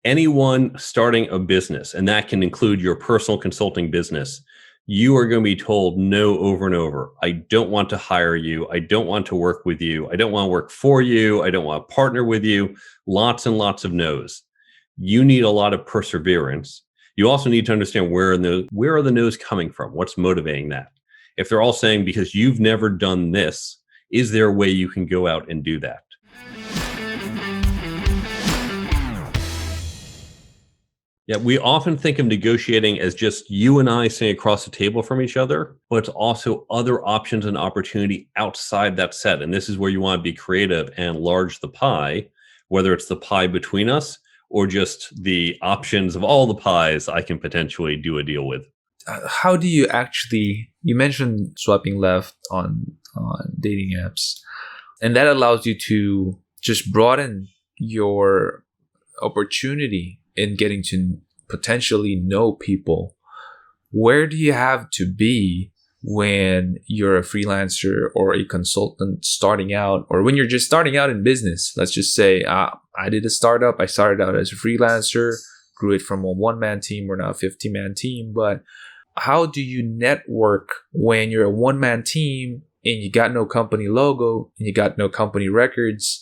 Anyone starting a business, and that can include your personal consulting business, you are going to be told no over and over. I don't want to hire you. I don't want to work with you. I don't want to work for you. I don't want to partner with you. Lots and lots of no's. You need a lot of perseverance. You also need to understand where are the no's coming from? What's motivating that? If they're all saying, because you've never done this, is there a way you can go out and do that? Yeah, we often think of negotiating as just you and I sitting across the table from each other, but it's also other options and opportunity outside that set. And this is where you want to be creative and enlarge the pie, whether it's the pie between us or just the options of all the pies I can potentially do a deal with. How do you actually, you mentioned swiping left on dating apps, and that allows you to just broaden your opportunity in getting to potentially know people. Where do you have to be when you're a freelancer or a consultant starting out, or when you're just starting out in business? Let's just say I did a startup. I started out as a freelancer, grew it from a one-man team. We're now a 50-man team. But how do you network when you're a one-man team and you got no company logo and you got no company records?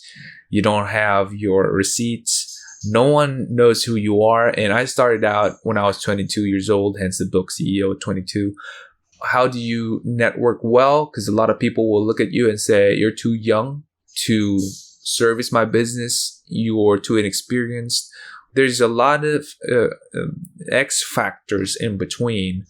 You don't have your receipts. No one knows who you are. And I started out when I was 22 years old, hence the book CEO at 22. How do you network well? Because a lot of people will look at you and say, you're too young to service my business. You're too inexperienced. There's a lot of X factors in between.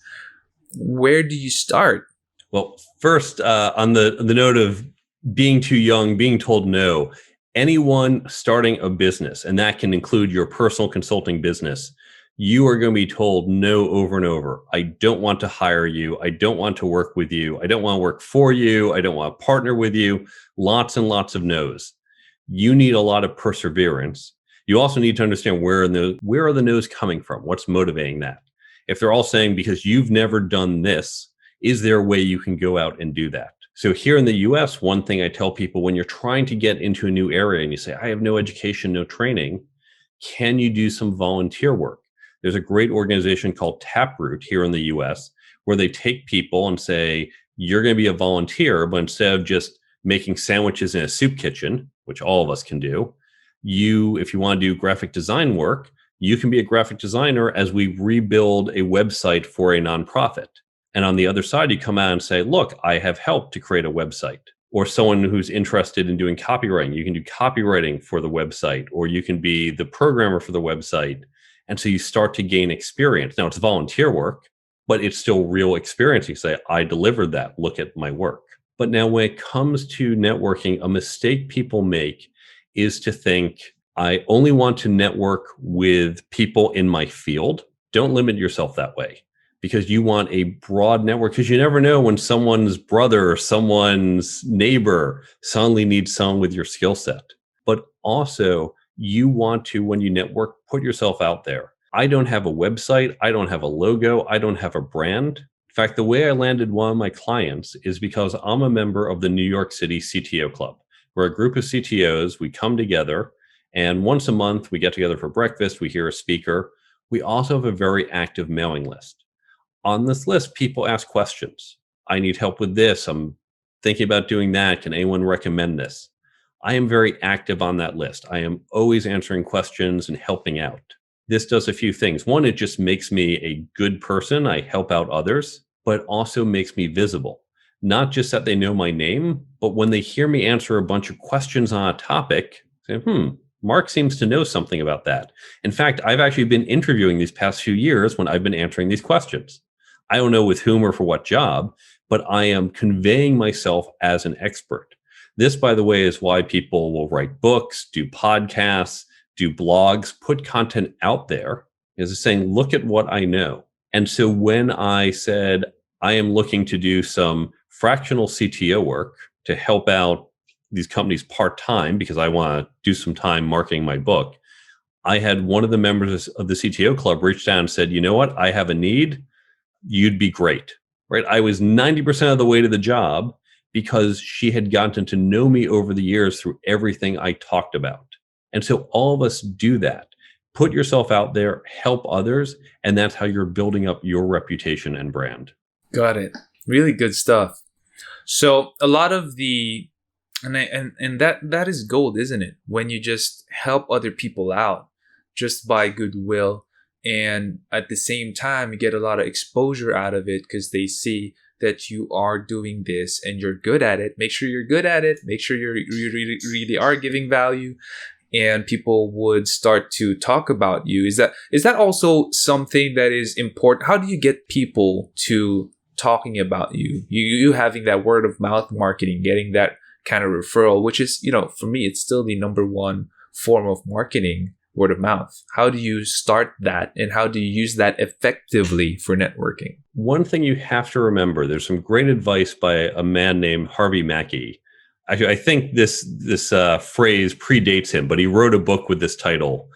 Where do you start? Well, first, on the note of being too young, being told no, anyone starting a business, and that can include your personal consulting business, you are going to be told no over and over. I don't want to hire you. I don't want to work with you. I don't want to work for you. I don't want to partner with you. Lots and lots of no's. You need a lot of perseverance. You also need to understand where are the no's coming from? What's motivating that? If they're all saying, because you've never done this, is there a way you can go out and do that? So here in the US, one thing I tell people when you're trying to get into a new area and you say, I have no education, no training, can you do some volunteer work? There's a great organization called Taproot here in the US where they take people and say, you're going to be a volunteer, but instead of just making sandwiches in a soup kitchen, which all of us can do, if you want to do graphic design work, you can be a graphic designer as we rebuild a website for a nonprofit. And on the other side, you come out and say, look, I have helped to create a website. Or someone who's interested in doing copywriting, you can do copywriting for the website, or you can be the programmer for the website. And so you start to gain experience. Now it's volunteer work, but it's still real experience. You say, I delivered that, look at my work. But now when it comes to networking, a mistake people make is to think, I only want to network with people in my field. Don't limit yourself that way, because you want a broad network, because you never know when someone's brother or someone's neighbor suddenly needs someone with your skill set. But also, you want to, when you network, put yourself out there. I don't have a website. I don't have a logo. I don't have a brand. In fact, the way I landed one of my clients is because I'm a member of the New York City CTO Club. We're a group of CTOs. We come together, and once a month, we get together for breakfast. We hear a speaker. We also have a very active mailing list. On this list, people ask questions. I need help with this. I'm thinking about doing that. Can anyone recommend this? I am very active on that list. I am always answering questions and helping out. This does a few things. One, it just makes me a good person. I help out others, but it also makes me visible. Not just that they know my name, but when they hear me answer a bunch of questions on a topic, say, Mark seems to know something about that. In fact, I've actually been interviewing these past few years when I've been answering these questions. I don't know with whom or for what job, but I am conveying myself as an expert. This, by the way, is why people will write books, do podcasts, do blogs, put content out there, is saying, look at what I know. And so when I said, I am looking to do some fractional CTO work to help out these companies part-time because I want to do some time marketing my book, I had one of the members of the CTO club reached out and said, you know what, I have a need. You'd be great, right? I was 90% of the way to the job because she had gotten to know me over the years through everything I talked about. And so all of us do that. Put yourself out there, help others, and that's how you're building up your reputation and brand. Got it. Really good stuff. So a lot of the and that is gold, isn't it? When you just help other people out just by goodwill, and at the same time you get a lot of exposure out of it because they see that you are doing this and you're good at it. Make sure you're good at it. Make sure you really are giving value, and people would start to talk about you. Is that also something that is important? How do you get people to talking about you? You having that word of mouth marketing, getting that kind of referral, which is, for me, it's still the number one form of marketing, word of mouth. How do you start that, and how do you use that effectively for networking? One thing you have to remember, there's some great advice by a man named Harvey Mackey. I think this phrase predates him, but he wrote a book with this title,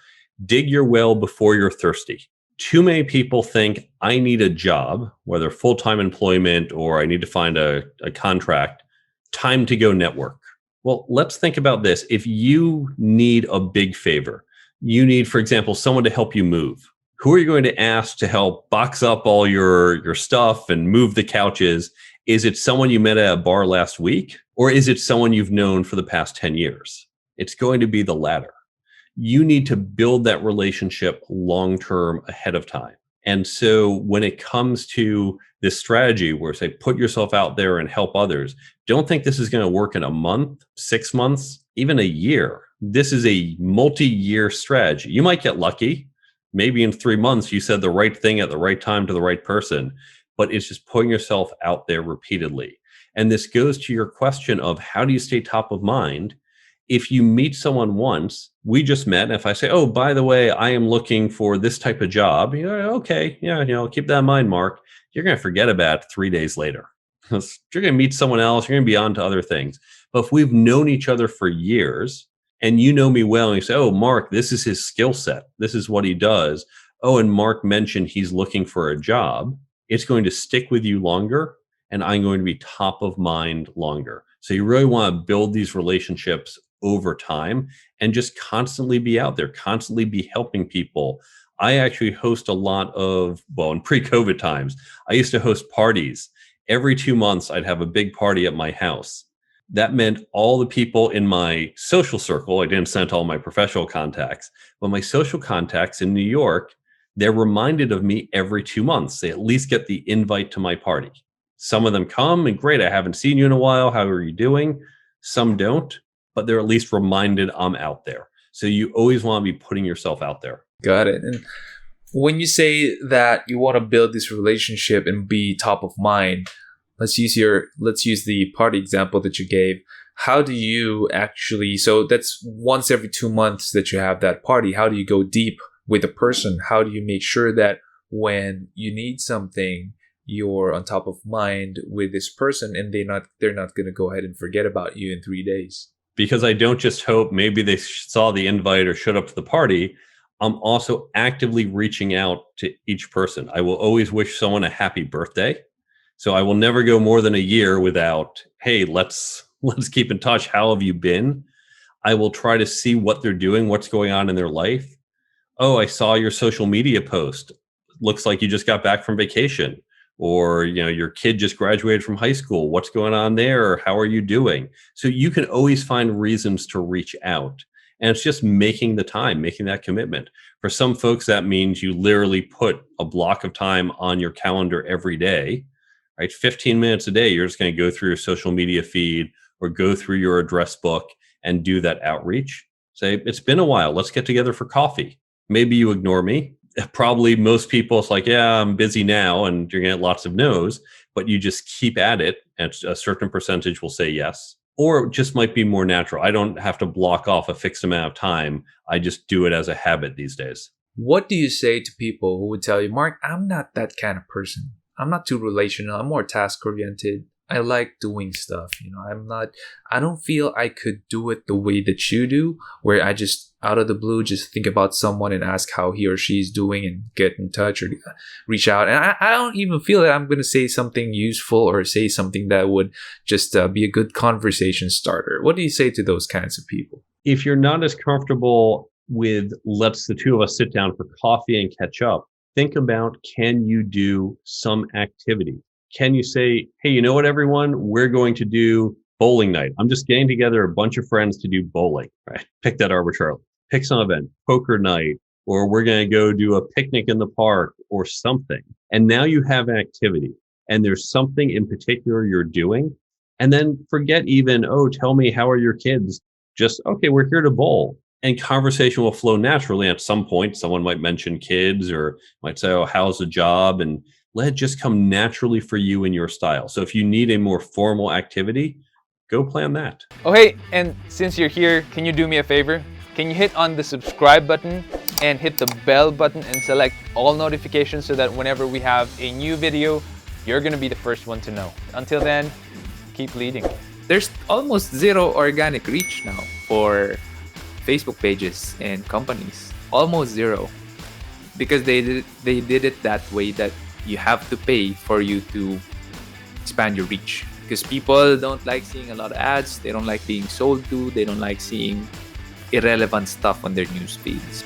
Dig Your Well Before You're Thirsty. Too many people think I need a job, whether full-time employment or I need to find a contract, time to go network. Well, let's think about this. If you need a big favor, you need, for example, someone to help you move. Who are you going to ask to help box up all your stuff and move the couches? Is it someone you met at a bar last week? Or is it someone you've known for the past 10 years? It's going to be the latter. You need to build that relationship long-term ahead of time. And so when it comes to this strategy where say, put yourself out there and help others, don't think this is going to work in a month, 6 months, even a year. This is a multi-year strategy. You might get lucky. Maybe in 3 months, you said the right thing at the right time to the right person, but it's just putting yourself out there repeatedly. And this goes to your question of how do you stay top of mind? If you meet someone once, we just met, and if I say, oh, by the way, I am looking for this type of job, okay, keep that in mind, Mark. You're going to forget about it 3 days later. You're going to meet someone else. You're going to be on to other things. But if we've known each other for years and you know me well and you say, oh, Mark, this is his skill set. This is what he does. Oh, and Mark mentioned he's looking for a job. It's going to stick with you longer, and I'm going to be top of mind longer. So you really want to build these relationships over time and just constantly be out there, constantly be helping people. I actually host a lot of, in pre-COVID times, I used to host parties. Every 2 months, I'd have a big party at my house. That meant all the people in my social circle, I didn't send all my professional contacts, but my social contacts in New York, they're reminded of me every 2 months. They at least get the invite to my party. Some of them come and great, I haven't seen you in a while. How are you doing? Some don't, but they're at least reminded I'm out there. So you always want to be putting yourself out there. Got it. And when you say that you want to build this relationship and be top of mind, let's use the party example that you gave. How do you actually, so that's once every 2 months that you have that party. How do you go deep with a person? How do you make sure that when you need something, you're on top of mind with this person and they're not going to go ahead and forget about you in 3 days? Because I don't just hope maybe they saw the invite or showed up to the party. I'm also actively reaching out to each person. I will always wish someone a happy birthday. So I will never go more than a year without, hey, let's keep in touch. How have you been? I will try to see what they're doing, what's going on in their life. Oh, I saw your social media post. Looks like you just got back from vacation. Or, your kid just graduated from high school. What's going on there? Or how are you doing? So you can always find reasons to reach out. And it's just making the time, making that commitment. For some folks, that means you literally put a block of time on your calendar every day, right? 15 minutes a day, you're just going to go through your social media feed or go through your address book and do that outreach. Say, it's been a while. Let's get together for coffee. Maybe you ignore me. Probably most people, it's like, yeah, I'm busy now, and you're going to get lots of no's, but you just keep at it, and a certain percentage will say yes. Or it just might be more natural. I don't have to block off a fixed amount of time. I just do it as a habit these days. What do you say to people who would tell you, Mark, I'm not that kind of person. I'm not too relational. I'm more task oriented. I like doing stuff. I don't feel I could do it the way that you do, where I just out of the blue, just think about someone and ask how he or she's doing and get in touch or reach out. And I don't even feel that I'm going to say something useful or say something that would just be a good conversation starter. What do you say to those kinds of people? If you're not as comfortable with let's the two of us sit down for coffee and catch up, think about, can you do some activity? Can you say, hey, you know what, everyone, we're going to do bowling night. I'm just getting together a bunch of friends to do bowling, right? Pick that arbitrarily. Pick some event, poker night, or we're going to go do a picnic in the park or something. And now you have activity and there's something in particular you're doing. And then forget even, oh, tell me, how are your kids? Just, okay, we're here to bowl. And conversation will flow naturally. At some point, someone might mention kids or might say, oh, how's the job? And let it just come naturally for you in your style. So if you need a more formal activity, go plan that. Oh, hey, and since you're here, can you do me a favor? Can you hit on the subscribe button and hit the bell button and select all notifications so that whenever we have a new video, you're going to be the first one to know. Until then, keep leading. There's almost zero organic reach now for Facebook pages and companies. Almost zero. Because they did it that way, that you have to pay for you to expand your reach. Because people don't like seeing a lot of ads, they don't like being sold to, they don't like seeing irrelevant stuff on their news feeds.